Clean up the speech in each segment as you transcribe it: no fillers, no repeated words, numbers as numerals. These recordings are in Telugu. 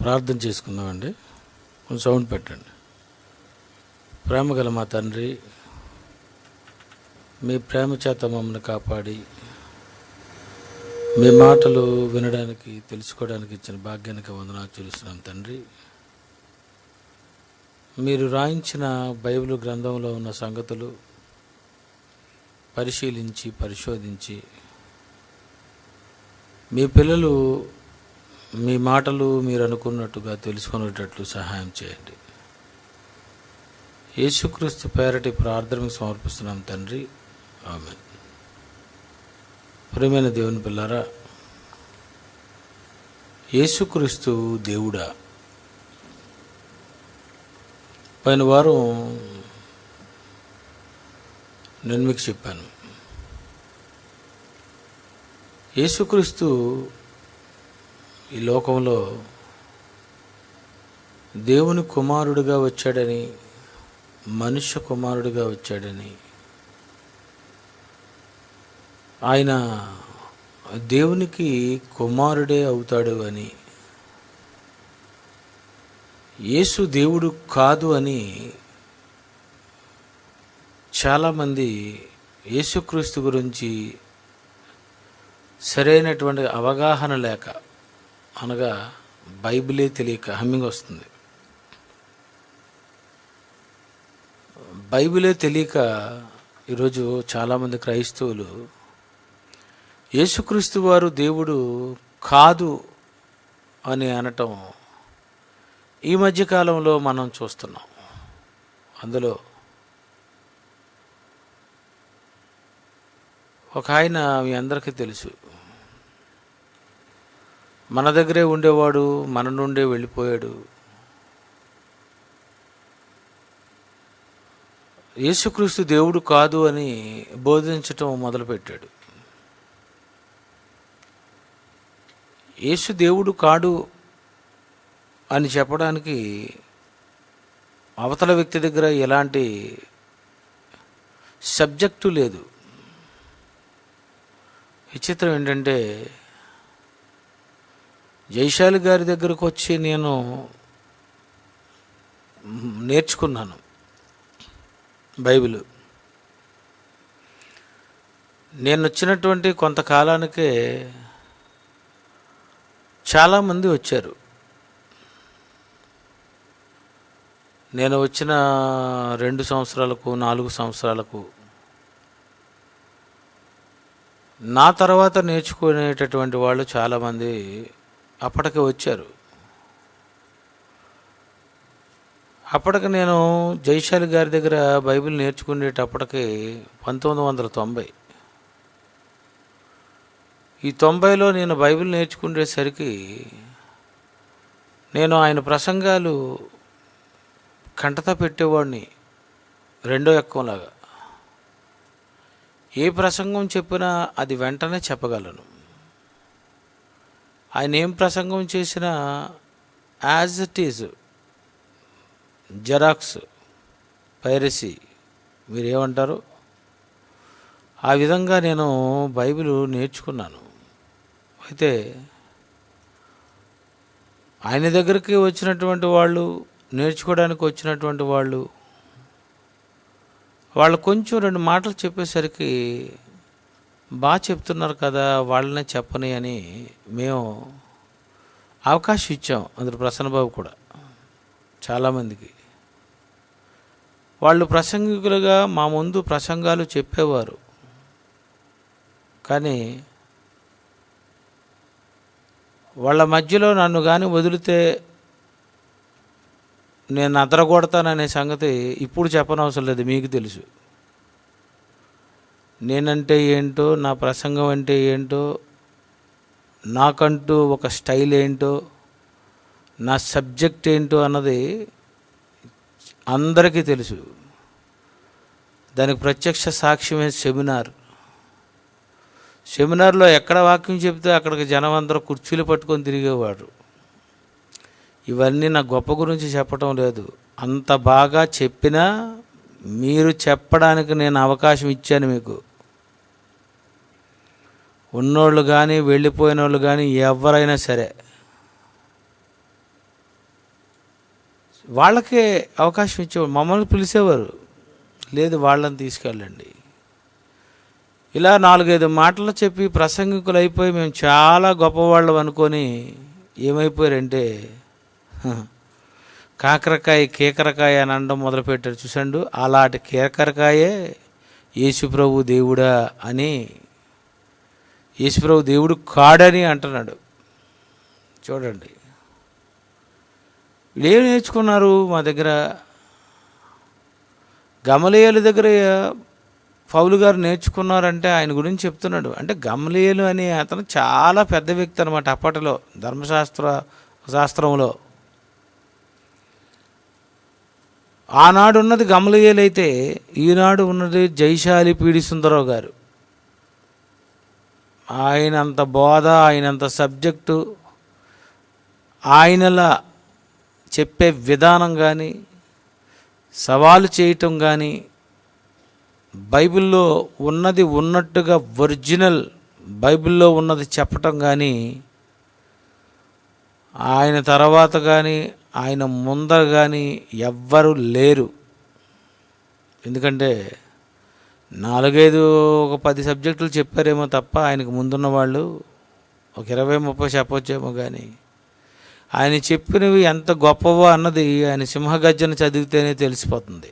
ప్రార్థన చేసుకుందామండి. కొంచెం సౌండ్ పెట్టండి. ప్రేమగల మా తండ్రి, మీ ప్రేమ చేత మమ్మల్ని కాపాడి మీ మాటలు వినడానికి తెలుసుకోవడానికి ఇచ్చిన భాగ్యానికి వందనాలు చెల్లిస్తున్నాం తండ్రి. మీరు రాయించిన బైబిల్ గ్రంథంలో ఉన్న సంగతులు పరిశీలించి పరిశోధించి మీ పిల్లలు మీ మాటలు మీరు అనుకున్నట్టుగా తెలుసుకునేటట్లు సహాయం చేయండి. యేసుక్రీస్తు పేరటి ప్రార్థనకు సమర్పిస్తున్నాం తండ్రి, ఆమేన్. ప్రియమైన దేవుని పిల్లారా, యేసుక్రీస్తు దేవుడా? పైన వారం నేను మీకు చెప్పాను, యేసుక్రీస్తు ఈ లోకంలో దేవుని కుమారుడిగా వచ్చాడని, మనుష్య కుమారుడిగా వచ్చాడని, ఆయన దేవునికి కుమారుడే అవుతాడు అని, యేసు దేవుడు కాదు అని చాలామంది యేసుక్రీస్తు గురించి సరైనటువంటి అవగాహన లేక, అనగా బైబిలే తెలియక, హమ్మింగ్ వస్తుంది, బైబిలే తెలియక ఈరోజు చాలామంది క్రైస్తవులు యేసుక్రీస్తు వారు దేవుడు కాదు అని అనటం ఈ మధ్యకాలంలో మనం చూస్తున్నాం. అందులో ఒక ఆయన మీ అందరికీ తెలుసు, మన దగ్గరే ఉండేవాడు, మన నుండే వెళ్ళిపోయాడు. యేసుక్రీస్తు దేవుడు కాదు అని బోధించటం మొదలుపెట్టాడు. యేసు దేవుడు కాడు అని చెప్పడానికి అవతల వ్యక్తి దగ్గర ఎలాంటి సబ్జెక్టు లేదు. విచిత్రం ఏంటంటే, జైశాలి గారి దగ్గరకు వచ్చి నేను నేర్చుకున్నాను బైబిల్. నేను వచ్చినటువంటి కొంతకాలానికే చాలామంది వచ్చారు. నేను వచ్చిన 2 సంవత్సరాలకు 4 సంవత్సరాలకు నా తర్వాత నేర్చుకునేటటువంటి వాళ్ళు చాలామంది అప్పటికే వచ్చారు. అప్పటికి నేను జైశాలి గారి దగ్గర బైబిల్ నేర్చుకునేటప్పటికి 1990. ఈ 90లో నేను బైబిల్ నేర్చుకునేసరికి నేను ఆయన ప్రసంగాలు కంటతా పెట్టేవాడిని, రెండో ఎక్కంలాగా. ఏ ప్రసంగం చెప్పినా అది వెంటనే చెప్పగలను. ఆయన ఏం ప్రసంగం చేసినా as it is, xerox, piracy, మీరేమంటారు, ఆ విధంగా నేను బైబిల్ నేర్చుకున్నాను. అయితే ఆయన దగ్గరికి వచ్చినటువంటి వాళ్ళు, నేర్చుకోవడానికి వచ్చినటువంటి వాళ్ళు కొంచెం 2 మాటలు చెప్పేసరికి బాగా చెప్తున్నారు కదా, వాళ్ళనే చెప్పని అని మేము అవకాశం ఇచ్చాం. అందులో ప్రసన్నబాబు కూడా చాలామందికి. వాళ్ళు ప్రసంగికులుగా మా ముందు ప్రసంగాలు చెప్పేవారు, కానీ వాళ్ళ మధ్యలో నన్ను కానీ వదిలితే నేను అదరగొడతాననే సంగతి ఇప్పుడు చెప్పనవసరం లేదు, మీకు తెలుసు. నేనంటే ఏంటో, నా ప్రసంగం అంటే ఏంటో, నాకంటూ ఒక స్టైల్ ఏంటో, నా సబ్జెక్ట్ ఏంటో అన్నది అందరికీ తెలుసు. దానికి ప్రత్యక్ష సాక్ష్యమే సెమినార్లో ఎక్కడ వాక్యం చెప్తే అక్కడికి జనం అందరూ కుర్చీలు పట్టుకొని తిరిగేవాడు. ఇవన్నీ నా గొప్ప గురించి చెప్పటం లేదు, అంత బాగా చెప్పినా మీరు చెప్పడానికి నేను అవకాశం ఇచ్చాను మీకు. ఉన్నోళ్ళు కానీ వెళ్ళిపోయిన వాళ్ళు కానీ ఎవరైనా సరే వాళ్ళకే అవకాశం ఇచ్చేవారు. మమ్మల్ని పిలిచేవారు, లేదు వాళ్ళని తీసుకెళ్ళండి. ఇలా 4-5 మాటలు చెప్పి ప్రసంగికులు అయిపోయి మేము చాలా గొప్పవాళ్ళం అనుకొని ఏమైపోయారంటే కాకరకాయ కేకరకాయ అని అనడం మొదలుపెట్టారు. చూసండు, అలాంటి కేకరకాయే యేసుప్రభు దేవుడా అని, యేసుప్రభు దేవుడు కాడని అంటున్నాడు. చూడండి, వీళ్ళేం నేర్చుకున్నారు మా దగ్గర? గమలీయేలు దగ్గర పౌలు గారు నేర్చుకున్నారంటే ఆయన గురించి చెప్తున్నాడు. అంటే గమలీయేలు అనే అతను చాలా పెద్ద వ్యక్తి అనమాట అప్పటిలో శాస్త్రంలో. ఆనాడు ఉన్నది గమలీయేలు అయితే ఈనాడు ఉన్నది జైశాలి పీడి సుందరరావు గారు. ఆయనంత బోధ, ఆయనంత సబ్జెక్టు, ఆయనలా చెప్పే విధానం కానీ, సవాలు చేయటం కానీ, బైబిల్లో ఉన్నది ఉన్నట్టుగా ఒరిజినల్ బైబిల్లో ఉన్నది చెప్పటం కానీ, ఆయన తర్వాత కానీ ఆయన ముందర కానీ ఎవ్వరూ లేరు. ఎందుకంటే 10 సబ్జెక్టులు చెప్పారేమో తప్ప ఆయనకు ముందున్న వాళ్ళు ఒక 20-30 చెప్పొచ్చేమో. కానీ ఆయన చెప్పినవి ఎంత గొప్పవో అన్నది ఆయన సింహగర్జన చదివితేనే తెలిసిపోతుంది.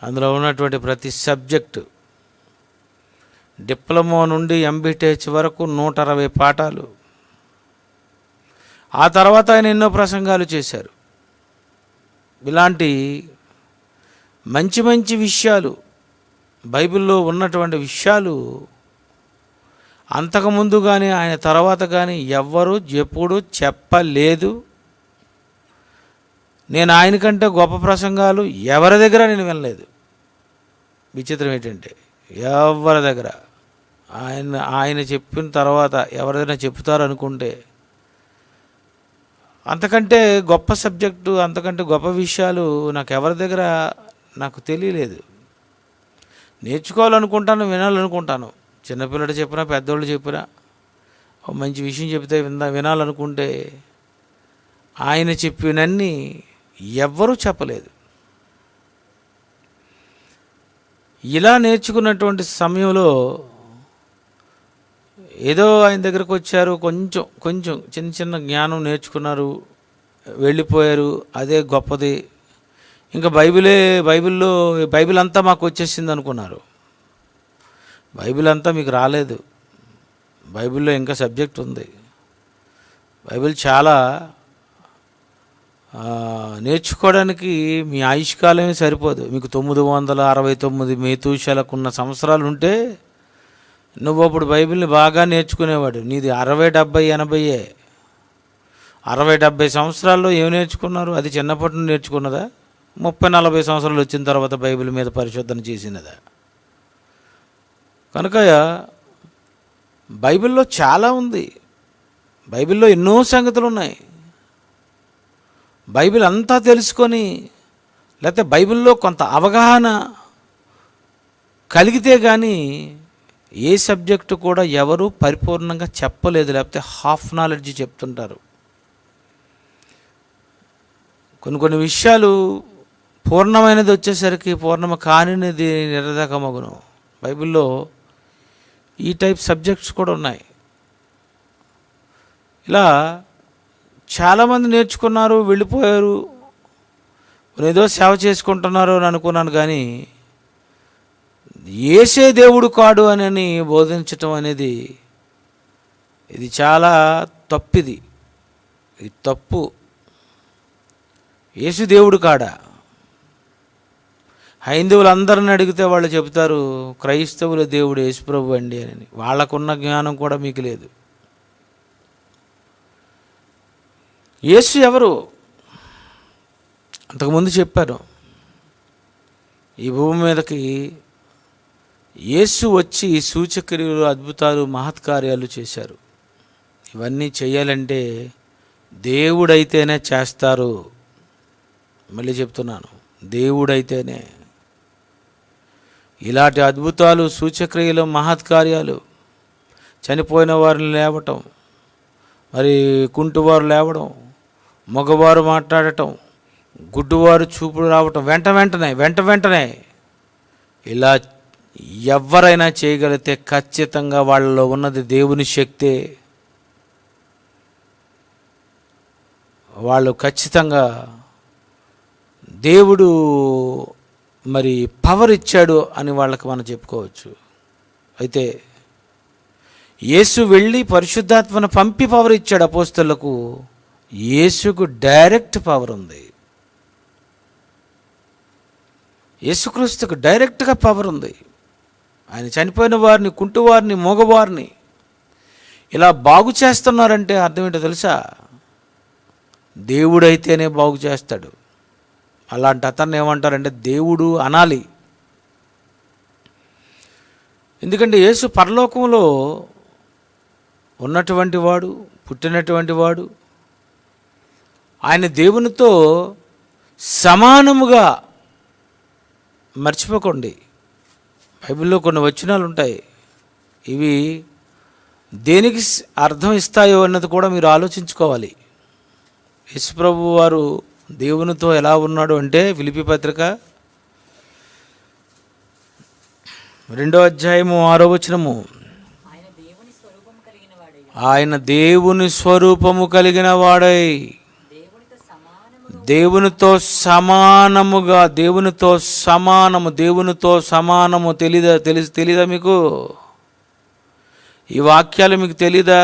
అందులో ఉన్నటువంటి ప్రతి సబ్జెక్టు, డిప్లొమా నుండి ఎంబీటీహెచ్ వరకు 160 పాఠాలు. ఆ తర్వాత ఆయన ఎన్నో ప్రసంగాలు చేశారు. ఇలాంటి మంచి మంచి విషయాలు, బైబిల్లో ఉన్నటువంటి విషయాలు అంతకుముందు కానీ ఆయన తర్వాత కానీ ఎవ్వరూ ఎప్పుడూ చెప్పలేదు. నేను ఆయన కంటే గొప్ప ప్రసంగాలు ఎవరి దగ్గర నేను వినలేదు. విచిత్రం ఏంటంటే ఎవరి దగ్గర ఆయన చెప్పిన తర్వాత ఎవరైనా చెప్తారు అనుకుంటే అంతకంటే గొప్ప సబ్జెక్టు, అంతకంటే గొప్ప విషయాలు నాకు ఎవరి దగ్గర నాకు తెలియలేదు. నేర్చుకోవాలనుకుంటాను, వినాలనుకుంటాను. చిన్నపిల్లడు చెప్పినా, పెద్దోళ్ళు చెప్పినా, మంచి విషయం చెప్తే వినాలనుకుంటే ఆయన చెప్పినన్ని ఎవ్వరూ చెప్పలేదు. ఇలా నేర్చుకున్నటువంటి సమయంలో ఏదో ఆయన దగ్గరకు వచ్చారు, కొంచెం చిన్న జ్ఞానం నేర్చుకున్నారు, వెళ్ళిపోయారు. అదే గొప్పది. ఇంకా బైబిల్ అంతా మాకు వచ్చేసింది అనుకున్నారు. బైబిల్ అంతా మీకు రాలేదు. బైబిల్లో ఇంకా సబ్జెక్ట్ ఉంది. బైబిల్ చాలా నేర్చుకోవడానికి మీ ఆయుష్కాలమే సరిపోదు. మీకు 969 మేతూషాలకున్న సంవత్సరాలు ఉంటే నువ్వు అప్పుడు బైబిల్ని బాగా నేర్చుకునేవాడు. నీది 60, 70, 80. 60, 70 సంవత్సరాల్లో ఏం నేర్చుకున్నారు? అది చిన్నప్పటి నుండి నేర్చుకున్నదా? 30, 40 సంవత్సరాలు వచ్చిన తర్వాత బైబిల్ మీద పరిశోధన చేసినదా? కనుక బైబిల్లో చాలా ఉంది. బైబిల్లో ఎన్నో సంగతులు ఉన్నాయి. బైబిల్ అంతా తెలుసుకొని, లేకపోతే బైబిల్లో కొంత అవగాహన కలిగితే కానీ ఏ సబ్జెక్టు కూడా ఎవరు పరిపూర్ణంగా చెప్పలేదు. లేకపోతే హాఫ్ నాలెడ్జ్ చెప్తుంటారు. కొన్ని విషయాలు పూర్ణమైనది వచ్చేసరికి పూర్ణమ కానిది నిరర్ధకమగును. బైబిల్లో ఈ టైప్ సబ్జెక్ట్స్ కూడా ఉన్నాయి. ఇలా చాలామంది నేర్చుకున్నారు, వెళ్ళిపోయారు. ఏదో సేవ చేసుకుంటున్నారు అని అనుకున్నాను. కానీ యేసే దేవుడు కాడు అని బోధించటం అనేది ఇది చాలా తప్పిది. ఇది తప్పు. యేసు దేవుడు కాడా? హైందవులందరిని అడిగితే వాళ్ళు చెబుతారు క్రైస్తవుల దేవుడు యేసుప్రభు అండి అని. వాళ్ళకున్న జ్ఞానం కూడా మీకు లేదు. యేసు ఎవరు? అంతకుముందు చెప్పాను. ఈ భూమి మీదకి యేసు వచ్చి సూచక్రియలు, అద్భుతాలు, మహత్కార్యాలు చేశారు. ఇవన్నీ చేయాలంటే దేవుడైతేనే చేస్తారు. మళ్ళీ చెప్తున్నాను, దేవుడైతేనే. ఇలాంటి అద్భుతాలు, సూచక్రియలు, మహత్కార్యాలు, చనిపోయిన వారిని లేవటం, మరి కుంటివారు లేవడం, మగవారు మాట్లాడటం, గుడ్డివారు చూపుడు రావటం వెంటనే ఇలా ఎవరైనా చేయగలిగితే ఖచ్చితంగా వాళ్ళలో ఉన్నది దేవుని శక్తే. వాళ్ళు ఖచ్చితంగా దేవుడు మరి పవర్ ఇచ్చాడు అని వాళ్ళకి మనం చెప్పుకోవచ్చు. అయితే యేసు వెళ్ళి పరిశుద్ధాత్మను పంపి పవర్ ఇచ్చాడు అపోస్తలులకు. యేసుకు డైరెక్ట్ పవర్ ఉంది. యేసుక్రీస్తుకు డైరెక్ట్గా పవర్ ఉంది. ఆయన చనిపోయిన వారిని, కుంటివారిని, మూగవారిని ఇలా బాగు చేస్తున్నారంటే అర్థం ఏంటో తెలుసా? దేవుడైతేనే బాగు చేస్తాడు. అలాంటి అతన్ని ఏమంటారంటే దేవుడు అనాలి. ఎందుకంటే యేసు పరలోకంలో ఉన్నటువంటి వాడు, పుట్టినటువంటి వాడు. ఆయన దేవునితో సమానముగా, మర్చిపోకండి బైబిల్లో కొన్ని వచనాలు ఉంటాయి, ఇవి దేనికి అర్థం ఇస్తాయో అన్నది కూడా మీరు ఆలోచించుకోవాలి. యేసుప్రభు వారు దేవునితో ఎలా ఉన్నాడు అంటే ఫిలిప్పీ పత్రిక 2వ అధ్యాయము 6వ వచనము, ఆయన దేవుని స్వరూపము కలిగిన వాడై దేవునితో సమానము తెలీదా మీకు? ఈ వాక్యాలు మీకు తెలీదా?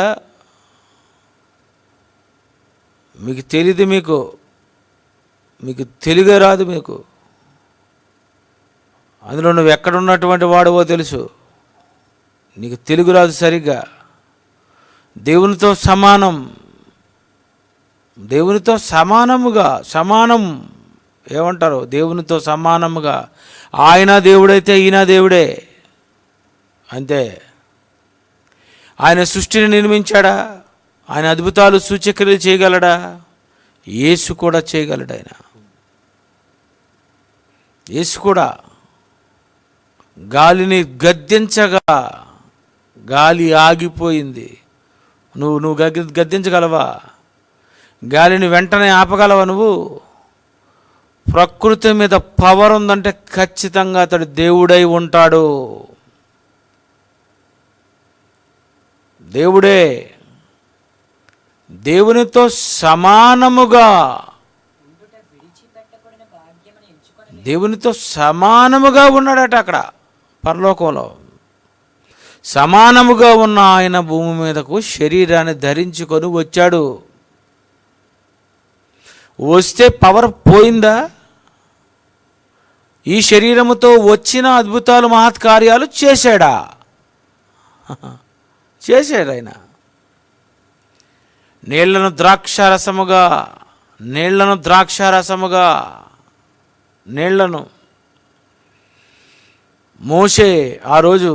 మీకు తెలీదు, మీకు తెలుగే రాదు. మీకు అందులో నువ్వు ఎక్కడున్నటువంటి వాడవో తెలుసు, నీకు తెలుగు రాదు సరిగ్గా. దేవునితో సమానం ఏమంటారు? దేవునితో సమానముగా. ఆయన దేవుడైతే ఈయన దేవుడే, అంతే. ఆయన సృష్టిని నిర్మించాడా? ఆయన అద్భుతాలు సూచక్రియలు చేయగలడా? యేసు కూడా చేయగలడు. యేసు కూడా గాలిని గద్దించగా గాలి ఆగిపోయింది. నువ్వు గద్దించగలవా? గాలిని వెంటనే ఆపగలవా నువ్వు? ప్రకృతి మీద పవర్ ఉందంటే ఖచ్చితంగా అతడు దేవుడై ఉంటాడు. దేవుడే. దేవునితో సమానముగా ఉన్నాడట అక్కడ పరలోకంలో. సమానముగా ఉన్న ఆయన భూమి మీదకు శరీరాన్ని ధరించుకొని వచ్చాడు. వస్తే పవర్ పోయిందా? ఈ శరీరముతో వచ్చిన అద్భుతాలు, మహత్కార్యాలు చేశాడా? చేశాడు ఆయన. నీళ్లను ద్రాక్షారసముగా మోషే ఆ రోజు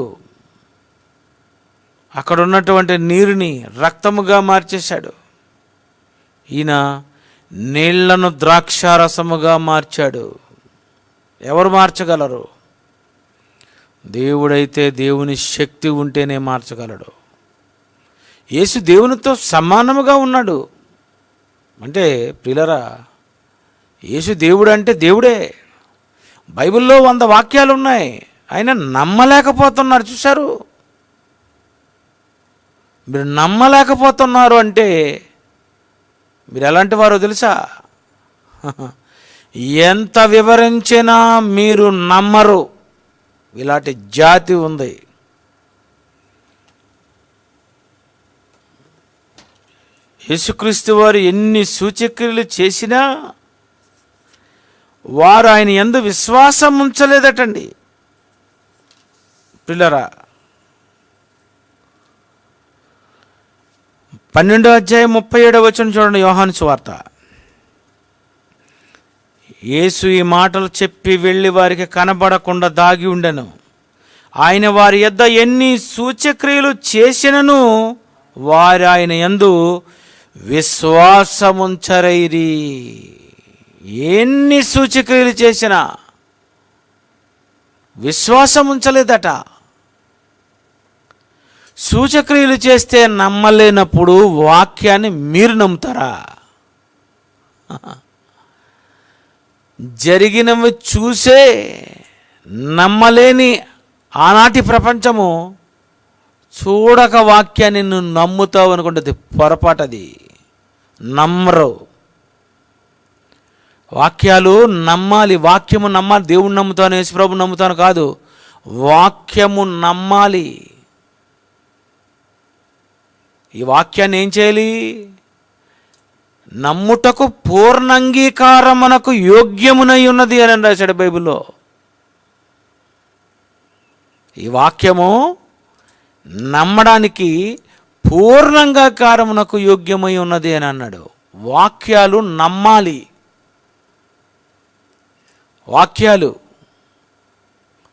అక్కడ ఉన్నటువంటి నీరుని రక్తముగా మార్చేశాడు. ఈయన నీళ్లను ద్రాక్షారసముగా మార్చాడు. ఎవరు మార్చగలరు? దేవుడైతే, దేవుని శక్తి ఉంటేనే మార్చగలడు. యేసు దేవునితో సమానముగా ఉన్నాడు. అంటే ప్రియులరా, యేసు దేవుడు అంటే దేవుడే. బైబిల్లో 100 వాక్యాలు ఉన్నాయి. ఆయన నమ్మలేకపోతున్నారు. చూశారు? మీరు నమ్మలేకపోతున్నారు అంటే మీరు ఎలాంటి వారో తెలుసా? ఎంత వివరించినా మీరు నమ్మరు. ఇలాంటి జాతి ఉంది. యేసుక్రీస్తు వారు ఎన్ని సూచక్రియలు చేసినా వారు ఆయన యందు విశ్వాసం ఉంచలేదటండి. పిల్లరా, 12వ అధ్యాయం 37వ వచనం చూడండి, యోహాను సువార్త. యేసు ఈ మాటలు చెప్పి వెళ్ళి వారికి కనబడకుండా దాగి ఉండెను. ఆయన వారి యొద్ద ఎన్ని సూచక్రియలు చేసినను వారు ఆయన యందు విశ్వాసముంచరైరి. ఎన్ని సూచక్రియలు చేసినా విశ్వాసం ఉంచలేదట. సూచక్రియలు చేస్తే నమ్మలేనప్పుడు వాక్యాన్ని మీరు నమ్ముతారా? జరిగినవి చూసే నమ్మలేని ఆనాటి ప్రపంచము చూడక వాక్యాన్ని నువ్వు నమ్ముతావు అనుకుంటుంది. పొరపాటది. నమ్మరు. వాక్యాలు నమ్మాలి. వాక్యము నమ్మాలి. దేవుణ్ణి నమ్ముతాను, యేసుప్రభుని నమ్ముతాను కాదు, వాక్యము నమ్మాలి. ఈ వాక్యాన్ని ఏం చేయాలి? నమ్ముటకు పూర్ణంగీకారమునకు యోగ్యమునై ఉన్నది అని రాశాడు బైబిల్లో. ఈ వాక్యము నమ్మడానికి పూర్ణంగీకారమునకు యోగ్యమై ఉన్నది అని అన్నాడు. వాక్యాలు నమ్మాలి. వాక్యాలు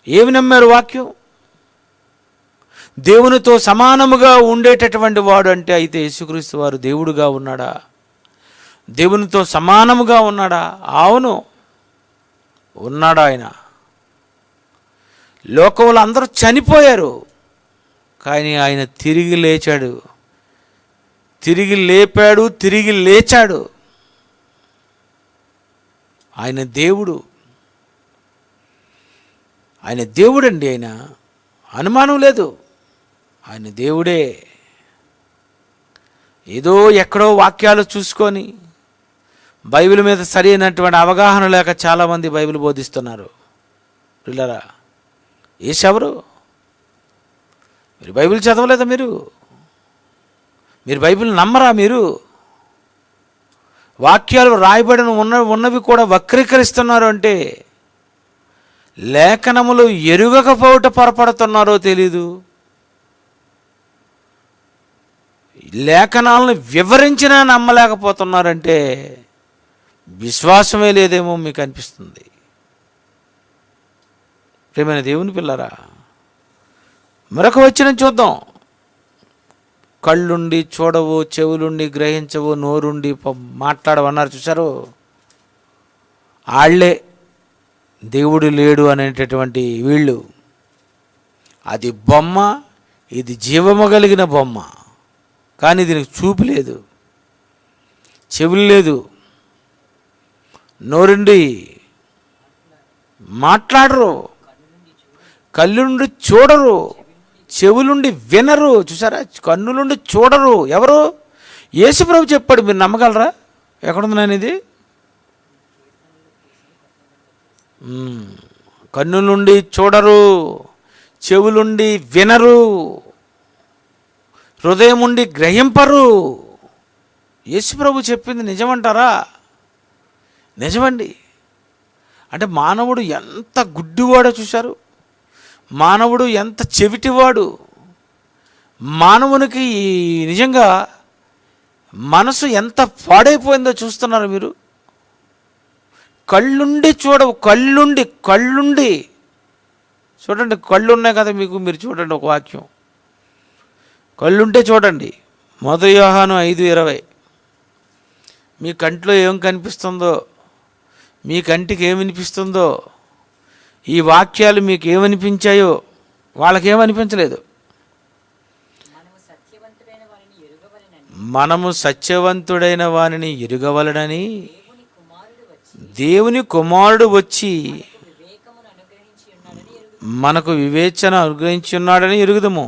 ఏమి నమ్మారు? వాక్యం దేవునితో సమానముగా ఉండేటటువంటి వాడు అంటే అయితే యేసుక్రీస్తు వారు దేవుడుగా ఉన్నాడా? దేవునితో సమానముగా ఉన్నాడా? అవును, ఉన్నాడు. ఆయన లోకంలో అందరూ చనిపోయారు, కానీ ఆయన తిరిగి లేచాడు, తిరిగి లేపాడు, తిరిగి లేచాడు. ఆయన దేవుడు. ఆయన దేవుడండి. ఆయన అనుమానం లేదు, ఆయన దేవుడే. ఏదో ఎక్కడో వాక్యాలు చూసుకొని బైబిల్ మీద సరి అయినటువంటి అవగాహన లేక చాలామంది బైబిల్ బోధిస్తున్నారు. పిల్లరా, ఏసెవరు? మీరు బైబిల్ చదవలేదా? మీరు బైబిల్ నమ్మరా? మీరు వాక్యాలు రాయబడిన ఉన్నవి కూడా వక్రీకరిస్తున్నారు అంటే లేఖనములు ఎరుగకపోవట పొరపడుతున్నారో తెలీదు. లేఖనాలను వివరించినా నమ్మలేకపోతున్నారంటే విశ్వాసమే లేదేమో మీకు అనిపిస్తుంది. ప్రియమైన దేవుని పిల్లరా, మరొక వచనం చూద్దాం. కళ్ళుండి చూడవు, చెవులుండి గ్రహించవు, నోరుండి మాట్లాడవన్నారు. చూశారు? ఆళ్లే దేవుడు లేడు అనేటటువంటి వీళ్ళు. అది బొమ్మ, ఇది జీవము కలిగిన బొమ్మ, కానీ దీనికి చూపు లేదు, చెవులు లేదు, నోరుండి మాట్లాడరు, కళ్ళుండి చూడరు, చెవులుండి వినరు. చూసారా? కన్నులుండి చూడరు. ఎవరు? యేసుప్రభు చెప్పాడు. మీరు నమ్మగలరా? ఎక్కడుంది నేను ఇది? కన్నులుండి చూడరు, చెవులుండి వినరు, హృదయం ఉండి గ్రహింపరు. యేసుప్రభు చెప్పింది నిజమంటారా? నిజమండి. అంటే మానవుడు ఎంత గుడ్డివాడో చూశారు? మానవుడు ఎంత చెవిటివాడు! మానవునికి నిజంగా మనసు ఎంత పాడైపోయిందో చూస్తున్నారు మీరు. కళ్ళుండి చూడవు, కళ్ళుండి చూడండి. కళ్ళు ఉన్నాయి కదా మీకు, మీరు చూడండి ఒక వాక్యం. కళ్ళుంటే చూడండి. 1 యోహాను 5:20. మీ కంట్లో ఏం కనిపిస్తుందో, మీ కంటికి ఏమి వినిపిస్తుందో, ఈ వాక్యాలు మీకు ఏమనిపించాయో వాళ్ళకేమనిపించలేదు. మనము సత్యవంతుడైన వానిని ఎరుగవలనని దేవుని కుమారుడు వచ్చి మనకు వివేచన అనుగ్రహించి ఉన్నాడని ఎరుగుదము.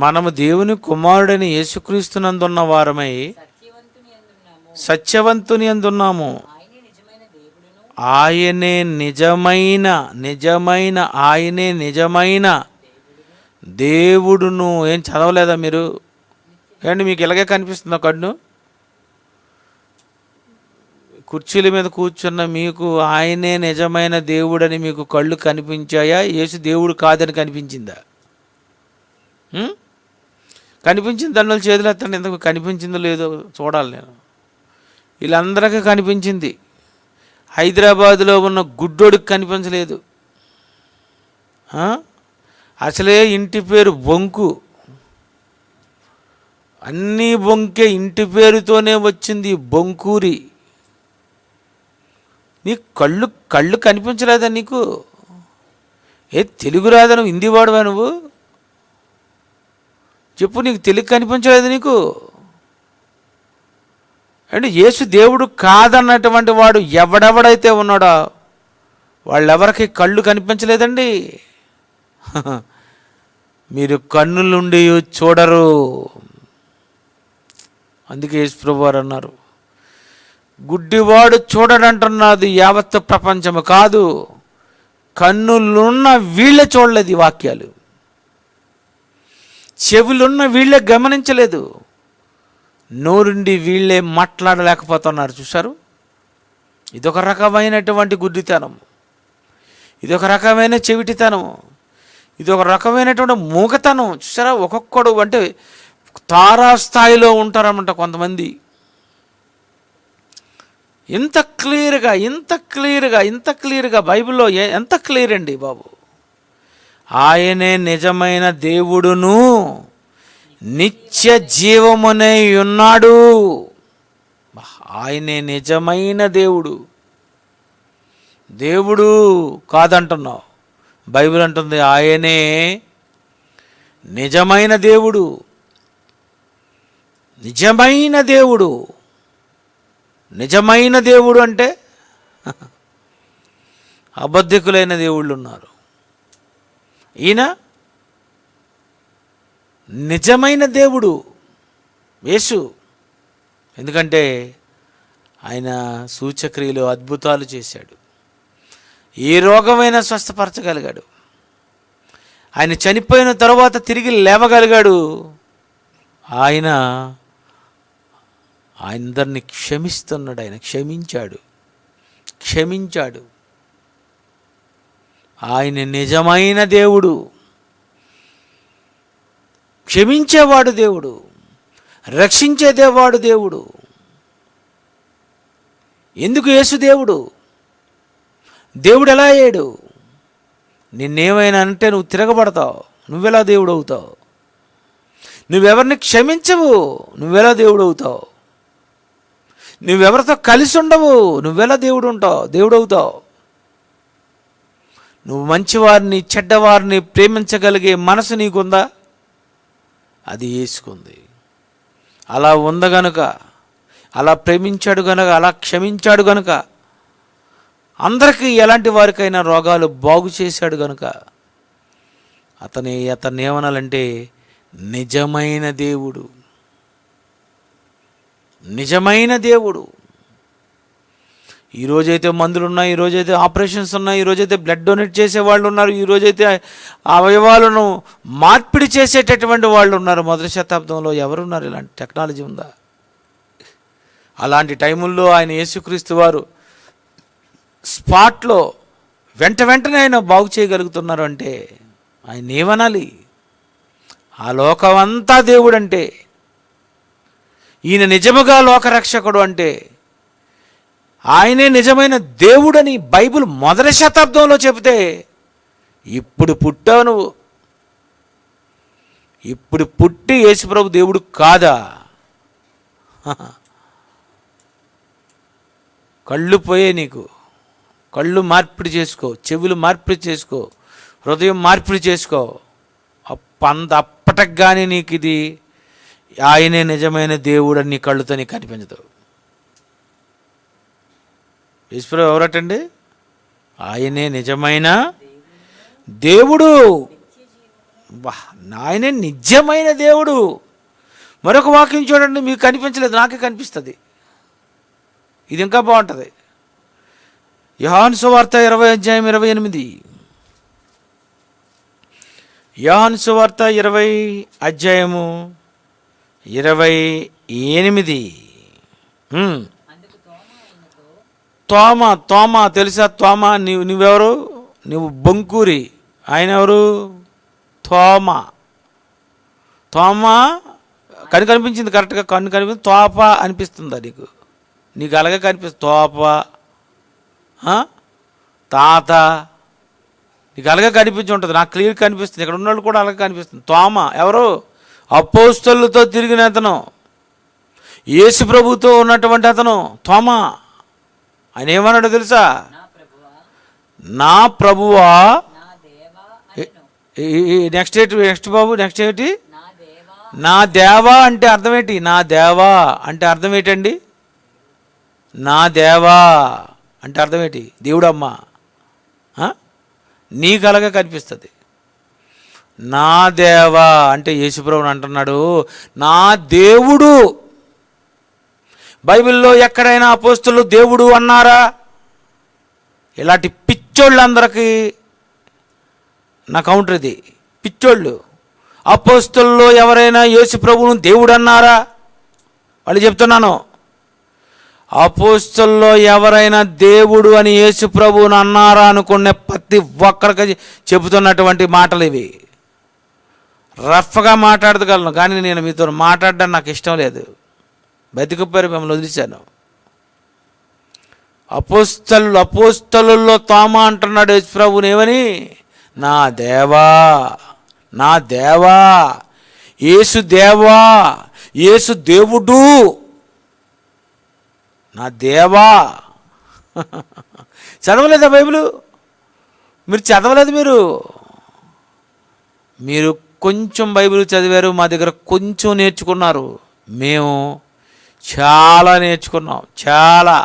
మనము దేవుని కుమారుడైన యేసుక్రీస్తునందున్న వారమై సత్యవంతుని అందున్నాము. ఆయనే నిజమైన దేవుడును. ఏం చదవలేదా మీరు? ఏంటి మీకు ఇలాగే కనిపిస్తుందా కన్ను? కుర్చీల మీద కూర్చున్న మీకు ఆయనే నిజమైన దేవుడని మీకు కళ్ళు కనిపించాయా? యేసు దేవుడు కాదని కనిపించిందా? కనిపించింది. దండలు చేతులు ఎత్తండి. ఎందుకు కనిపించిందో లేదో చూడాలి నేను. వీళ్ళందరికీ కనిపించింది. హైదరాబాదులో ఉన్న గుడ్డోడికి కనిపించలేదు. అసలే ఇంటి పేరు బొంకు, అన్నీ బొంకే. ఇంటి పేరుతోనే వచ్చింది బొంకూరి. నీ కళ్ళు కనిపించలేదా నీకు? తెలుగు రాదా? నువ్వు హిందీ వాడువా? నువ్వు చెప్పు, నీకు తెలుగు కనిపించలేదు నీకు? అంటే యేసు దేవుడు కాదన్నటువంటి వాడు ఎవడెవడైతే ఉన్నాడో వాళ్ళెవరికి కళ్ళు కనిపించలేదండి. మీరు కన్నులుండి చూడరు. అందుకే యేసు ప్రభువు వారు అన్నారు, గుడ్డివాడు చూడడంటున్నది యావత్ ప్రపంచము కాదు, కన్నులున్న వీళ్ళే చూడలేదు ఈ వాక్యాలు, చెవులున్న వీళ్ళే గమనించలేదు, నోరుండి వీళ్ళే మాట్లాడలేకపోతున్నారు. చూశారు? ఇదొక రకమైనటువంటి గుడ్డితనం, ఇదొక రకమైన చెవిటితనం, ఇదొక రకమైనటువంటి మూగతనం. చూసారా? ఒక్కొక్కడు అంటే తారాస్థాయిలో ఉంటారన్నమాట కొంతమంది. ఇంత క్లియర్గా బైబిల్లో ఎంత క్లియర్ అండి బాబు. ఆయనే నిజమైన దేవుడును నిత్య జీవమునై ఉన్నాడు. ఆయనే నిజమైన దేవుడు. దేవుడు కాదంటున్నావు, బైబిల్ అంటుంది ఆయనే నిజమైన దేవుడు. నిజమైన దేవుడు. నిజమైన దేవుడు అంటే అబద్ధికులైన దేవుళ్ళు ఉన్నారు. ఈయన నిజమైన దేవుడు యేసు. ఎందుకంటే ఆయన సూచక్రియలు అద్భుతాలు చేశాడు. ఏ రోగమైనా స్వస్థపరచగలిగాడు. ఆయన చనిపోయిన తర్వాత తిరిగి లేవగలిగాడు. ఆయన అందరినీ క్షమిస్తున్నాడు. ఆయన క్షమించాడు. ఆయన నిజమైన దేవుడు, క్షమించేవాడు దేవుడు, రక్షించేదేవాడు దేవుడు. ఎందుకు యేసు దేవుడు? దేవుడు ఎలా అయ్యాడు? నిన్నేమైనా అంటే నువ్వు తిరగబడతావు, నువ్వెలా దేవుడు అవుతావు? నువ్వెవరిని క్షమించవు, నువ్వెలా దేవుడు అవుతావు? నువ్వెవరితో కలిసి ఉండవు, నువ్వెలా దేవుడు అవుతావు? నువ్వు మంచివారిని చెడ్డవారిని ప్రేమించగలిగే మనసు నీకుందా? అది యేసుకుంది. అలా ఉంది గనుక, అలా ప్రేమించాడు గనుక, అలా క్షమించాడు గనుక, అందరికీ ఎలాంటి వారికైనా రోగాలు బాగు చేశాడు గనుక అతన్ని ఏమనాలంటే నిజమైన దేవుడు. నిజమైన దేవుడు. ఈరోజైతే మందులు ఉన్నాయి, ఈరోజైతే ఆపరేషన్స్ ఉన్నాయి, ఈరోజైతే బ్లడ్ డొనేట్ చేసే వాళ్ళు ఉన్నారు, ఈరోజైతే అవయవాలను మార్పిడి చేసేటటువంటి వాళ్ళు ఉన్నారు. మొదటి శతాబ్దంలో ఎవరున్నారు? ఇలాంటి టెక్నాలజీ ఉందా? అలాంటి టైముల్లో ఆయన యేసుక్రీస్తు వారు స్పాట్లో వెంటనే ఆయన బాగు చేయగలుగుతున్నారు అంటే ఆయన ఏమనాలి? ఆ లోకమంతా దేవుడు అంటే, ఈయన నిజముగా లోకరక్షకుడు అంటే, ఆయనే నిజమైన దేవుడని బైబిల్ మొదటి శతాబ్దంలో చెబితే, ఇప్పుడు పుట్టావు నువ్వు, ఇప్పుడు పుట్టి యేసుప్రభు దేవుడు కాదా? కళ్ళు పోయే నీకు. కళ్ళు మార్పిడి చేసుకో, చెవులు మార్పిడి చేసుకో, హృదయం మార్పిడి చేసుకో. అప్పటికి కానీ నీకు ఇది ఆయనే నిజమైన దేవుడు అని నీ కళ్ళుతో నీకు కనిపించదు. ఈశ్వరు ఎవరటండి? ఆయనే నిజమైన దేవుడు. ఆయనే నిజమైన దేవుడు. మరొక వాక్యం చూడండి, మీకు కనిపించలేదు, నాకే కనిపిస్తుంది. ఇది ఇంకా బాగుంటుంది. యోహాను సువార్త 20:28. యోహాను సువార్త 20:28. తోమా తెలుసా? నువ్వెవరు? నువ్వు బొంకూరి. ఆయన ఎవరు? తోమా కనిపించింది కరెక్ట్గా, కనిపించింది. తోప అనిపిస్తుందా నీకు అలాగే కనిపిస్తుంది? తోప, తాత, నీకు అలాగే కనిపించి ఉంటుంది. నాకు క్లియర్ కనిపిస్తుంది. ఇక్కడ ఉన్నవాళ్ళు కూడా అలాగే కనిపిస్తుంది. తోమా ఎవరు? అపోస్తలులతో తిరిగిన అతను, యేసు ప్రభుతో ఉన్నటువంటి అతను తోమా. ఆయన ఏమన్నాడో తెలుసా? నా ప్రభువా. నెక్స్ట్ బాబు, నెక్స్ట్ ఏంటి? నా దేవా అంటే అర్థం ఏంటి? నా దేవా అంటే అర్థం ఏంటండి? నా దేవా అంటే అర్థం ఏంటి? దేవుడమ్మా నీకు అలాగే కనిపిస్తుంది. నా దేవా అంటే యేసుప్రభుని అంటున్నాడు నా దేవుడు. బైబిల్లో ఎక్కడైనా అపోస్తలులు దేవుడు అన్నారా? ఇలాంటి పిచ్చోళ్ళందరికీ నా కౌంటర్ ఇది. పిచ్చోళ్ళు. అపోస్తలుల్లో ఎవరైనా యేసుప్రభువును దేవుడు అన్నారా? వాళ్ళు చెప్తున్నాను, అపోస్తలుల్లో ఎవరైనా దేవుడు అని యేసుప్రభువును అన్నారా అనుకునే ప్రతి ఒక్కరికి చెబుతున్నటువంటి మాటలు ఇవి. రఫ్గా మాట్లాడగలను, కానీ నేను మీతో మాట్లాడడం నాకు ఇష్టం లేదు. బతికిపోయారు, మిమ్మల్ని వదిలేశాను. అపోస్తలుల్లో తోమా అంటున్నాడు యేసుప్రభువుని ఏమని? నా దేవా, నా దేవా, యేసు దేవా, యేసు దేవుడు, నా దేవా. చదవలేదా బైబిలు? మీరు చదవలేదు. మీరు కొంచెం బైబిల్ చదివారు, మా దగ్గర కొంచెం నేర్చుకున్నారు. మేము చాలా నేర్చుకున్నాం, చాలా.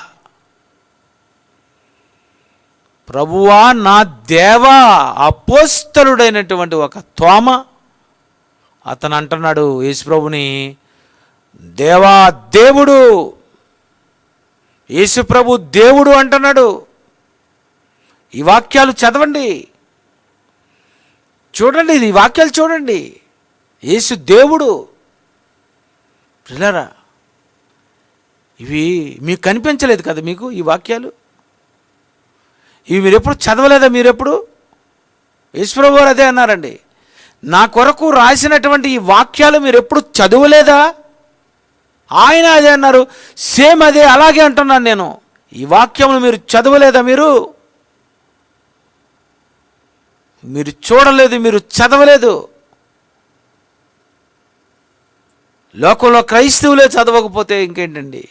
ప్రభువా నా దేవా. అపోస్తలుడైనటువంటి ఒక తోమ అతను అంటున్నాడు యేసుప్రభుని దేవా, దేవుడు. యేసుప్రభు దేవుడు అంటున్నాడు. ఈ వాక్యాలు చదవండి, చూడండి, ఈ వాక్యాలు చూడండి. యేసు దేవుడు. పిల్లరా, ఇవి మీకు కనిపించలేదు కదా? మీకు ఈ వాక్యాలు ఇవి మీరు ఎప్పుడు చదవలేదా? మీరెప్పుడు? యేసుప్రభు వారు అదే అన్నారండి, నా కొరకు రాసినటువంటి ఈ వాక్యాలు మీరు ఎప్పుడు చదవలేదా? ఆయన అదే అన్నారు, సేమ్ అదే, అలాగే అంటున్నాను నేను. ఈ వాక్యములు మీరు చదవలేదా? మీరు చూడలేదు, మీరు చదవలేదు. లోకంలో క్రైస్తవులే చదవకపోతే ఇంకేంటండి?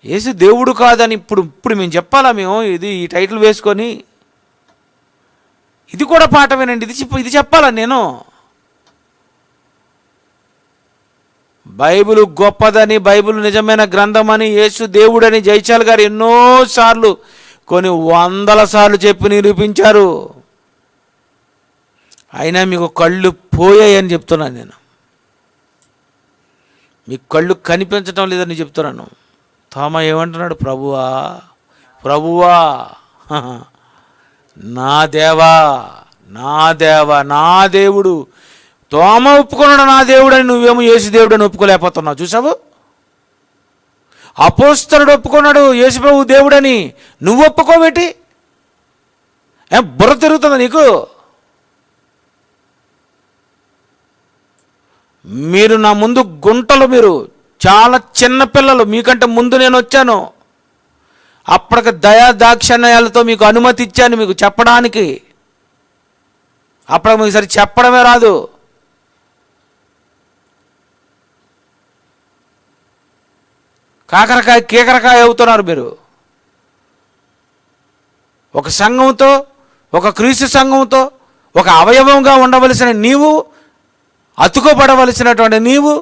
యేసు దేవుడు కాదని ఇప్పుడు మేము చెప్పాలా? మేము ఈ టైటిల్ వేసుకొని ఇది కూడా పాఠమేనండి, ఇది చెప్పాలా నేను? బైబిల్ గొప్పదని, బైబిల్ నిజమైన గ్రంథమని, యేసు దేవుడని జైచాల్ గారు ఎన్నోసార్లు, కొన్ని 100 సార్లు చెప్పి నిరూపించారు. అయినా మీకు కళ్ళు పోయాయని చెప్తున్నాను నేను. మీకు కళ్ళు కనిపించటం లేదని చెప్తున్నాను. తోమా ఏమంటున్నాడు? ప్రభువా, ప్రభువా, నా దేవా, నా దేవా, నా దేవుడు. తోమా ఒప్పుకున్నాడు నా దేవుడని, నువ్వేమో యేసు దేవుడని ఒప్పుకోలేకపోతున్నావు. చూసావు? అపోస్తలుడు ఒప్పుకున్నాడు యేసుప్రభు దేవుడని, నువ్వు ఒప్పుకోవేటి? బుర్ర తిరుగుతుందా నీకు? మీరు నా ముందు గుంటలు, మీరు చాలా చిన్న పిల్లలు. మీకంటే ముందు నేను వచ్చాను. అప్పటికి దయా దాక్షిణ్యాలతో మీకు అనుమతి ఇచ్చాను మీకు చెప్పడానికి. అప్పటికి మీకు సరి చెప్పడమే రాదు. కాకరకాయ కీకరకాయ అవుతున్నారు మీరు. ఒక సంఘంతో, ఒక క్రీస్తు సంఘంతో, ఒక అవయవంగా ఉండవలసిన నీవు, అతుకోబడవలసినటువంటి నీవు,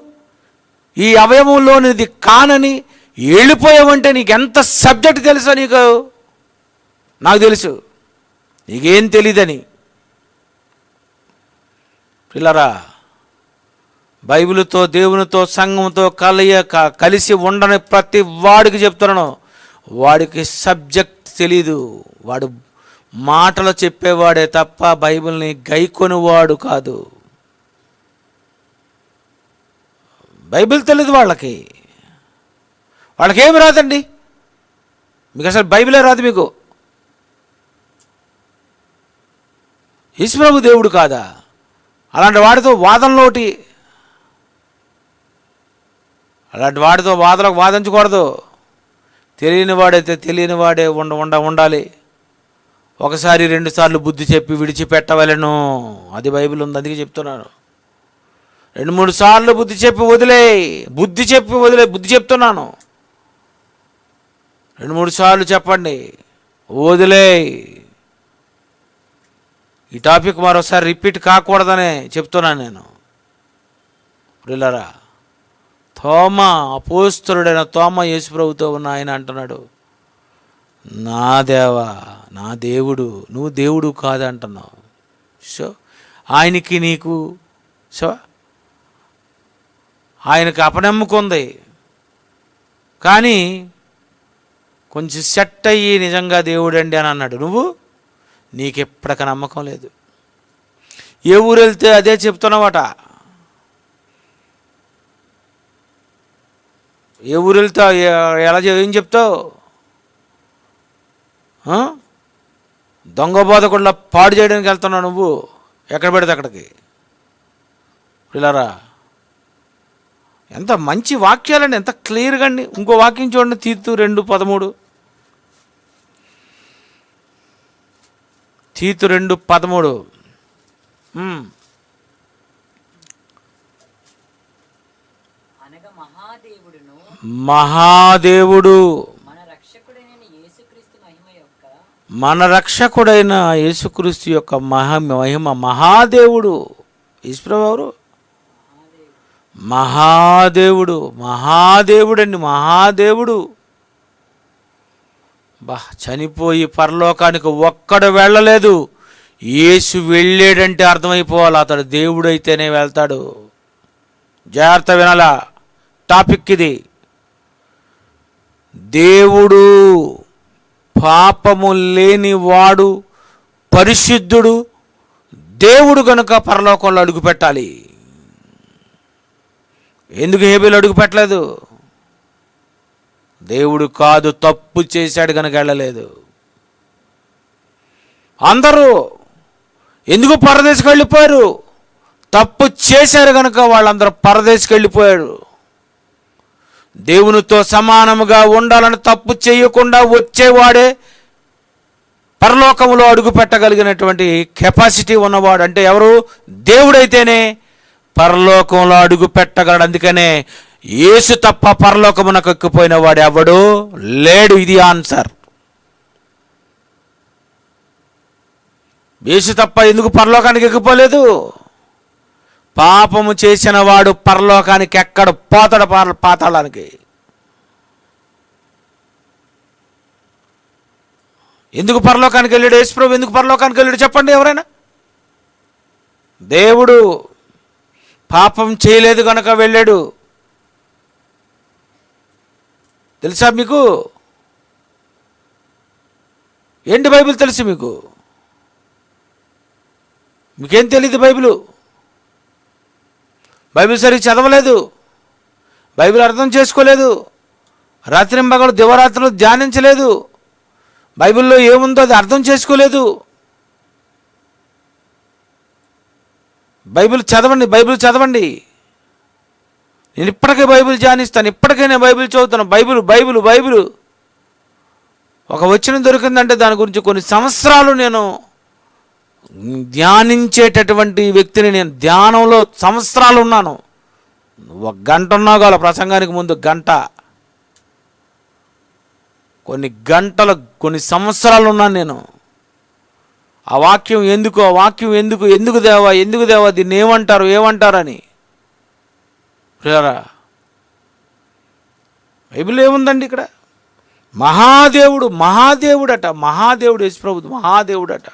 ఈ అవయవంలోనిది కానని వెళ్ళిపోయావంటే నీకు ఎంత సబ్జెక్ట్ తెలుసో నీకు? నాకు తెలుసు, నీకేం తెలీదని. పిల్లరా, బైబిల్తో, దేవునితో, సంఘంతో కలిసి ఉండని ప్రతి వాడికి చెప్తున్నాను, వాడికి సబ్జెక్ట్ తెలీదు. వాడు మాటలు చెప్పేవాడే తప్ప బైబిల్ని గైకొనివాడు కాదు. బైబిల్ తెలియదు వాళ్ళకి. వాళ్ళకేమి రాదండి. మీకు అసలు బైబిలే రాదు. మీకు యేసుప్రభు దేవుడు కాదా? అలాంటి వాడితో వాదనలోటి, అలాంటి వాడితో వాదనకు వాదించకూడదు. తెలియని వాడైతే తెలియని వాడే ఉండాలి. ఒకసారి 2 సార్లు బుద్ధి చెప్పి విడిచిపెట్టవలను. అది బైబిల్ ఉంది, అందుకే చెప్తున్నాను. 2-3 సార్లు బుద్ధి చెప్పి వదిలే. బుద్ధి చెప్తున్నాను. 2-3 సార్లు చెప్పండి, వదిలే. ఈ టాపిక్ మరోసారి రిపీట్ కాకూడదనే చెప్తున్నాను నేను. పిల్లరా, తోమా, అపోస్తలుడైన తోమా యేసుప్రభుతో ఉన్న ఆయన అంటున్నాడు, నా దేవా, నా దేవుడు, నువ్వు దేవుడు కాదంటున్నావు. సో ఆయనకి నీకు సో ఆయనకు అపనమ్మకం ఉంది, కానీ కొంచెం సెట్ అయ్యి నిజంగా దేవుడండి అని అన్నాడు. నువ్వు నీకెప్పటిక నమ్మకం లేదు. ఏ ఊరు వెళ్తే అదే చెప్తున్నావట. ఏ ఊరు వెళ్తావు, ఎలా ఏం చెప్తావు? దొంగ బోధకుడిలా పాడు చేయడానికి వెళ్తున్నావు నువ్వు, ఎక్కడ పెడితే అక్కడికి. పిల్లరా, ఎంత మంచి వాక్యాలండి, ఎంత క్లియర్గా అండి. ఇంకో వాక్యం చూడండి, తీతు 2:13. తీతు 2:13. మహాదేవుడు మన రక్షకుడైన యేసుక్రీస్తు యొక్క మహిమ. మహాదేవుడు ఈశ్వరరావు ఎవరు? మహాదేవుడు. మహాదేవుడండి, మహాదేవుడు. చనిపోయి పరలోకానికి ఒక్కడు వెళ్ళలేదు. యేసు వెళ్ళాడంటే అర్థమైపోవాలి, అతడు దేవుడైతేనే వెళ్తాడు. జాగ్రత్త వినాలా, టాపిక్ ఇది. దేవుడు పాపము లేని వాడు, పరిశుద్ధుడు. దేవుడు గనుక పరలోకంలో అడుగు పెట్టాలి. ఎందుకు హేబేలు అడుగు పెట్టలేదు? దేవుడు కాదు, తప్పు చేశాడు కనుక వెళ్ళలేదు. అందరూ ఎందుకు పరదేశకు వెళ్ళిపోయారు? తప్పు చేశారు కనుక వాళ్ళందరూ పరదేశకు వెళ్ళిపోయారు. దేవునితో సమానముగా ఉండాలని తప్పు చేయకుండా వచ్చేవాడే పరలోకములో అడుగు పెట్టగలిగినటువంటి కెపాసిటీ ఉన్నవాడు. అంటే ఎవరు? దేవుడైతేనే పరలోకంలో అడుగు పెట్టగలడు. అందుకనే యేసు తప్ప పరలోకమునకు ఎక్కిపోయిన వాడు ఎవడు లేడు. ఇది ఆన్సర్. యేసు తప్ప ఎందుకు పరలోకానికి ఎక్కిపోలేదు? పాపము చేసిన వాడు పరలోకానికి ఎక్కడ పోతాడు? పాతాళానికి. ఎందుకు పరలోకానికి వెళ్ళాడు యేసుప్రభు? ఎందుకు పరలోకానికి వెళ్ళాడు చెప్పండి ఎవరైనా? దేవుడు పాపం చేయలేదు కనుక వెళ్ళాడు. తెలుసా మీకు? ఏంటి బైబిల్ తెలుసు మీకు? మీకేం తెలియదు బైబిలు. బైబిల్ సరిగ్గా చదవలేదు, బైబిల్ అర్థం చేసుకోలేదు, రాత్రింబగలు దివరాత్రులు ధ్యానించలేదు, బైబిల్లో ఏముందో అది అర్థం చేసుకోలేదు. బైబిల్ చదవండి, బైబిల్ చదవండి. నేను ఇప్పటికే బైబిల్ ధ్యానిస్తాను, ఇప్పటికే నేను బైబిల్ చదువుతాను. బైబిల్ బైబిల్ బైబిల్ ఒక వచనం దొరికిందంటే దాని గురించి కొన్ని సంవత్సరాలు నేను ధ్యానించేటటువంటి వ్యక్తిని. నేను ధ్యానంలో సంవత్సరాలు ఉన్నాను. 1 గంట ఉన్నా కాల ప్రసంగానికి ముందు గంట, కొన్ని గంటలు, కొన్ని సంవత్సరాలు ఉన్నాను నేను. ఆ వాక్యం ఎందుకు, ఆ వాక్యం ఎందుకు, ఎందుకు దేవా, ఎందుకు దేవా, దీన్ని ఏమంటారు, ఏమంటారని. బైబిల్ ఏముందండి ఇక్కడ? మహాదేవుడు, మహాదేవుడట, మహాదేవుడు యేసుప్రభు మహాదేవుడట.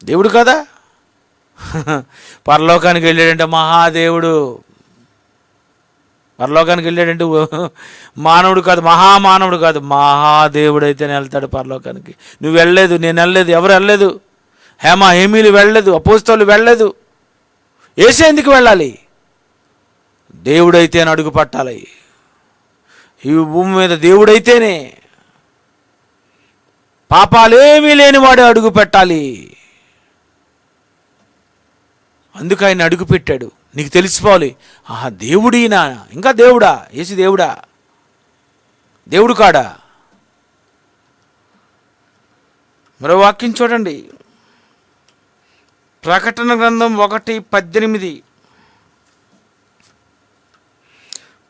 దేవుడు కదా? పరలోకానికి వెళ్ళాడంటే మహాదేవుడు. పరలోకానికి వెళ్ళాడంటే మానవుడు కాదు, మహామానవుడు కాదు, మహాదేవుడు అయితేనే వెళ్తాడు పరలోకానికి. నువ్వు వెళ్ళలేదు, నేను వెళ్ళలేదు, ఎవరు వెళ్ళలేదు. హేమీలు వెళ్ళలేదు, అపోస్తలులు వెళ్ళలేదు. యేసు ఎందుకు వెళ్ళాలి? దేవుడైతేనే అడుగు పట్టాలి. ఈ భూమి మీద దేవుడైతేనే, పాపాలేమీ లేని వాడే అడుగు పెట్టాలి. అందుకు ఆయన అడుగు పెట్టాడు. నీకు తెలిసిపోవాలి, ఆహా దేవుడినా, ఇంకా దేవుడా, యేసు దేవుడా, దేవుడు కాడా? మరో వాక్యం చూడండి, ప్రకటన గ్రంథం 1:18.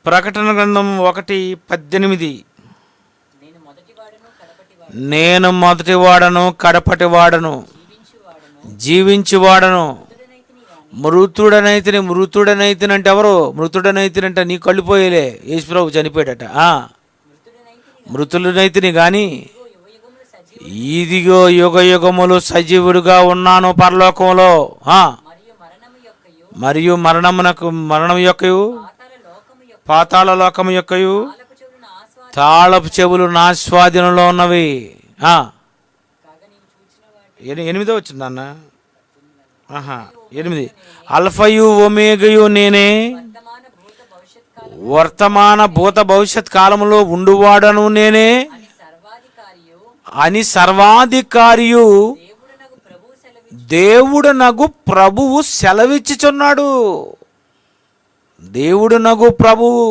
ప్రకటన గ్రంథం 1:18. నేను మొదటివాడను కడపటివాడను, జీవించువాడను, మృతుడనైతినంటే ఎవరు? మృతుడనైతినంటే నీ కళ్ళు పోయేలే, యేసుప్రభు చనిపోయాడట. మృతులనైతిని కానీ ఇదిగో యుగ యుగములు సజీవుడుగా ఉన్నాను పరలోకంలో. మరియు మరణం యొక్కయు పాతాళ లోకము యొక్కయు తాళపు చెవులు నా స్వాధీనంలో ఉన్నవి. 8వ వచ్చింది అన్న. 8 అల్ఫయు ఒమేగయు నేనే, వర్తమాన భూత భవిష్యత్ కాలంలో ఉండువాడను నేనే అని సర్వాధికారియు దేవుడు నగు ప్రభువు సెలవిచ్చుచున్నాడు. దేవుడు నగు ప్రభువు,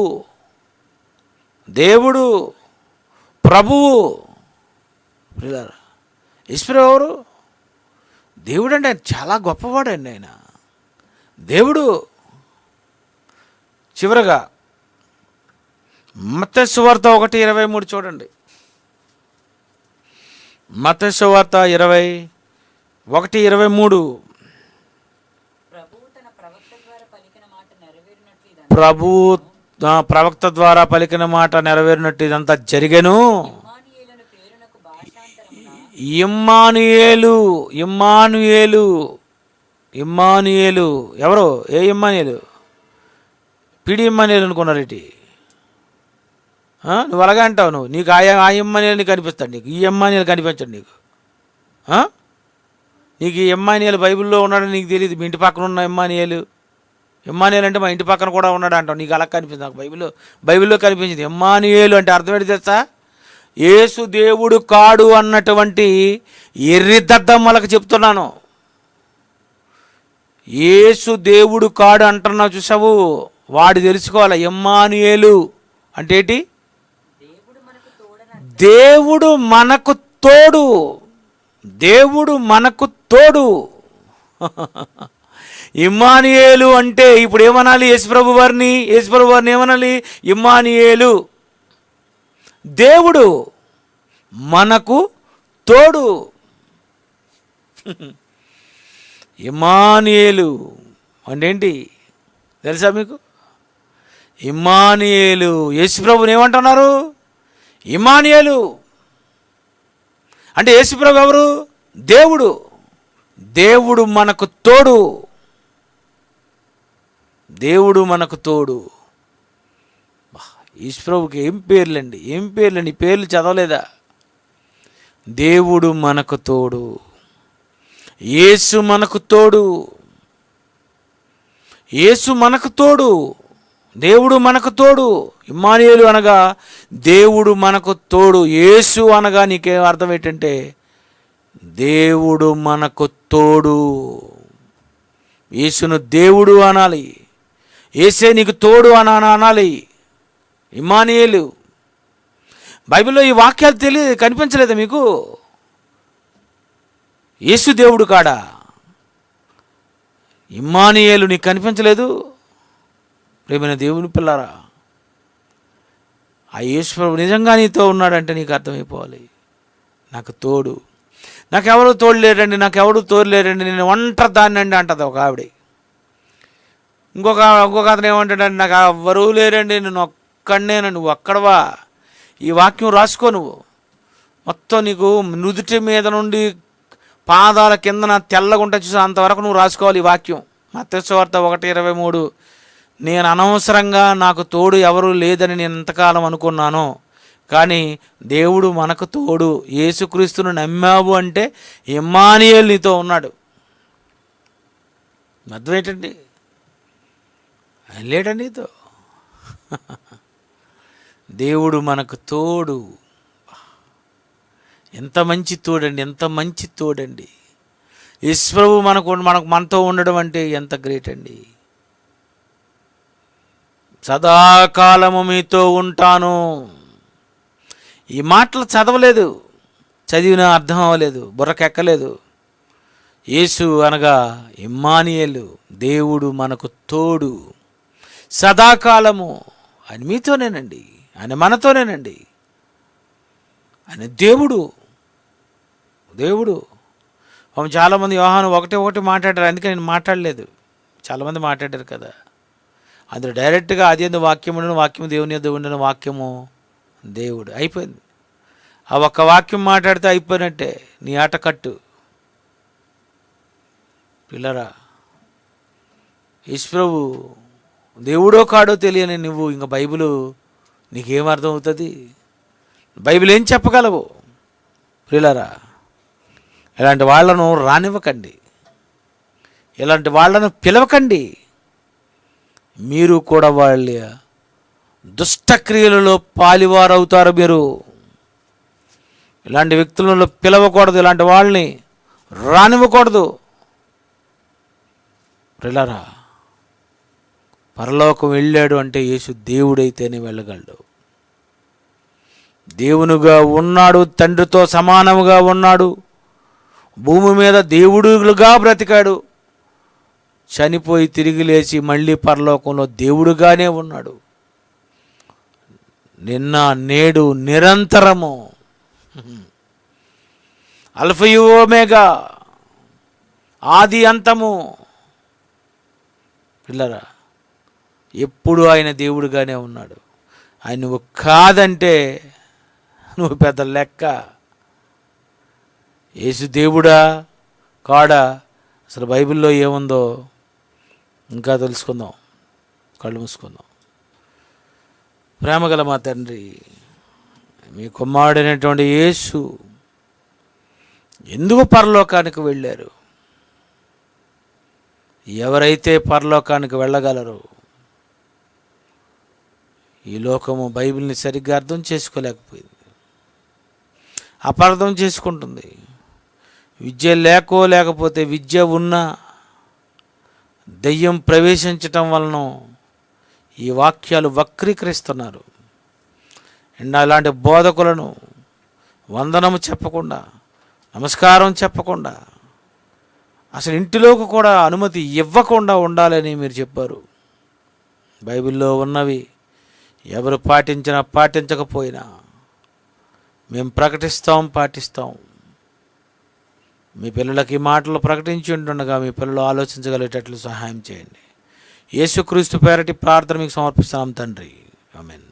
దేవుడు ప్రభువు. ఈశ్వరు ఎవరు? దేవుడు అంటే చాలా గొప్పవాడండి ఆయన, దేవుడు. చివరగా మత్తయి సువార్త 1:23 చూడండి. మత్తయి సువార్త 1:23. ప్రభువు ప్రవక్త ద్వారా పలికిన మాట నెరవేరినట్టు ఇదంతా జరిగెను. ఇమ్మానుయేలు. ఎవరు? ఏ ఇమ్మానుయేలు? పిడి ఇమ్మానుయేలు అనుకున్నారు ఇటు. నువ్వు అలాగే అంటావు. నీకు ఆ ఇమ్మానుయేలు నీకు కనిపిస్తాడు, నీకు ఈ ఇమ్మానుయేలు కనిపించడు నీకు. నీకు ఈ ఇమ్మానుయేలు బైబిల్లో ఉన్నాడని నీకు తెలియదు. మీ ఇంటి పక్కన ఉన్న ఇమ్మానుయేలు అంటే మా ఇంటి పక్కన కూడా ఉన్నాడు అంటావు. నీకు అలా కనిపిస్తుంది. నాకు బైబిల్లో కనిపించింది. ఇమ్మానుయేలు అంటే అర్థం ఏంటి తెలుసా? యేసు దేవుడు కాడు అన్నటువంటి ఎర్రిదద్దమ్మలకు చెప్తున్నాను. యేసు దేవుడు కాడు అంటున్నావు చూసావు, వాడు తెలుసుకోవాలి. ఇమ్మానుయేలు అంటే ఏంటి? దేవుడు మనకు తోడు. దేవుడు మనకు తోడు. ఇమ్మానుయేలు అంటే ఇప్పుడు ఏమనాలి? యేసుప్రభు వారిని ఏమనాలి? ఇమ్మానుయేలు, దేవుడు మనకు తోడు. ఇమ్మానుయేలు అంటే ఏంటి తెలుసా మీకు? ఇమ్మానుయేలు, యేసుప్రభుని ఏమంటున్నారు? ఇమ్మానుయేలు అంటే యేసుప్రభు ఎవరు? దేవుడు. దేవుడు మనకు తోడు. దేవుడు మనకు తోడు. ఈశ్వరుకి ఏం పేర్లండి, ఈ పేర్లు చదవలేదా? దేవుడు మనకు తోడు, యేసు మనకు తోడు, యేసు మనకు తోడు, దేవుడు మనకు తోడు. ఇమ్మానుయేలు అనగా దేవుడు మనకు తోడు. యేసు అనగా నీకేం అర్థం ఏంటంటే దేవుడు మనకు తోడు. యేసును దేవుడు అనాలి, యేసే నీకు తోడు అనాలి. ఇమ్మానుయేలు. బైబిల్లో ఈ వాక్యాలు కనిపించలేదా మీకు? యేసు దేవుడు కాడా? ఇమ్మానుయేలు నీకు కనిపించలేదు? ప్రేమైన దేవుని పిల్లారా, ఆ యేసుప్రభు నిజంగా నీతో ఉన్నాడంటే నీకు అర్థమైపోవాలి. నాకు తోడు, నాకెవరు తోడు లేరండి, నేను ఒంటరి దాన్ని అండి అంటది ఒక ఆవిడ. ఇంకొక అతను ఏమంటాడండి, నాకు ఎవరూ లేరండి, నేను ఒక్కడనేనండి. నువ్వు ఒక్కడవా? ఈ వాక్యం రాసుకో. నువ్వు మొత్తం నీకు నుదుటి మీద నుండి పాదాల కిందన తెల్లగుంట చూసి అంతవరకు నువ్వు రాసుకోవాలి ఈ వాక్యం. మత్తయి సువార్త 1:23. నేను అనవసరంగా నాకు తోడు ఎవరు లేదని నేను ఎంతకాలం అనుకున్నాను, కానీ దేవుడు మనకు తోడు. యేసుక్రీస్తును నమ్మావు అంటే ఇమ్మానుయేలు నీతో ఉన్నాడు. అర్థం ఏంటండి? ఆయన లేడండి నీతో. దేవుడు మనకు తోడు. ఎంత మంచి తోడండి, ఎంత మంచి తోడండి. యేసుప్రభు మనతో ఉండడం అంటే ఎంత గ్రేట్ అండి. సదాకాలము మీతో ఉంటాను. ఈ మాటలు చదవలేదు, చదివినా అర్థం అవ్వలేదు, బుర్రకెక్కలేదు. యేసు అనగా ఇమ్మానుయేలు, దేవుడు మనకు తోడు. సదాకాలము ఆయన మీతోనేనండి, ఆయన మనతోనేనండి. ఆయన దేవుడు. చాలామంది యోహాను 1:1 మాట్లాడారు, అందుకే నేను మాట్లాడలేదు. చాలామంది మాట్లాడారు కదా. అందులో డైరెక్ట్గా ఆది యందు వాక్యము ఉండెను, వాక్యము దేవుని యొద్ద ఉండెను, వాక్యము దేవుడు. అయిపోయింది. ఆ ఒక్క వాక్యం మాట్లాడితే అయిపోయినట్టే నీ ఆట కట్టు. పిల్లరా, యేసుప్రభు దేవుడో కాడో తెలియని నువ్వు ఇంకా బైబిలు నీకేం అర్థం అవుతుంది? బైబిల్ ఏం చెప్పగలవు? పిల్లరా, ఇలాంటి వాళ్ళను రానివ్వకండి, ఇలాంటి వాళ్ళను పిలవకండి. మీరు కూడా వాళ్ళ దుష్టక్రియలలో పాలివారవుతారు. మీరు ఇలాంటి వ్యక్తులను పిలవకూడదు, ఇలాంటి వాళ్ళని రానివ్వకూడదు. పిల్లరా, పరలోకం వెళ్ళాడు అంటే యేసు దేవుడైతేనే వెళ్ళగలడు. దేవునిగా ఉన్నాడు, తండ్రితో సమానముగా ఉన్నాడు, భూమి మీద దేవుడుగా బ్రతికాడు, చనిపోయి తిరిగి లేచి మళ్ళీ పరలోకంలో దేవుడుగానే ఉన్నాడు. నిన్న నేడు నిరంతరము, అల్ఫయు ఓమేగా, ఆది అంతము. పిల్లరా, ఎప్పుడు ఆయన దేవుడుగానే ఉన్నాడు. ఆయన నువ్వు కాదంటే నువ్వు పెద్ద లెక్క. యేసు దేవుడా కాడా అసలు బైబిల్లో ఏముందో ఇంకా తెలుసుకుందాం. కళ్ళు మూసుకుందాం. ప్రేమగల మా తండ్రి, మీ కుమారుడైనటువంటి యేసు ఎందుకు పరలోకానికి వెళ్ళారు? ఎవరైతే పరలోకానికి వెళ్ళగలరో, ఈ లోకము బైబిల్ని సరిగ్గా అర్థం చేసుకోలేకపోయింది, అపార్థం చేసుకుంటుంది. విద్య లేకపోతే విద్య ఉన్నా దెయ్యం ప్రవేశించటం వలన ఈ వాక్యాలు వక్రీకరిస్తున్నారు. అలాంటి బోధకులను వందనము చెప్పకుండా, నమస్కారం చెప్పకుండా, అసలు ఇంటిలోకి కూడా అనుమతి ఇవ్వకుండా ఉండాలని మీరు చెప్పారు. బైబిల్లో ఉన్నవి ఎవరు పాటించినా పాటించకపోయినా మేము ప్రకటిస్తాం, పాటిస్తాం. మీ పిల్లలకి ఈ మాటలు ప్రకటించి ఉంటుండగా మీ పిల్లలు ఆలోచించగలిగేటట్లు సహాయం చేయండి. యేసుక్రీస్తు పేరటి ప్రార్థన మీకు సమర్పిస్తున్నాం తండ్రి. ఆమేన్.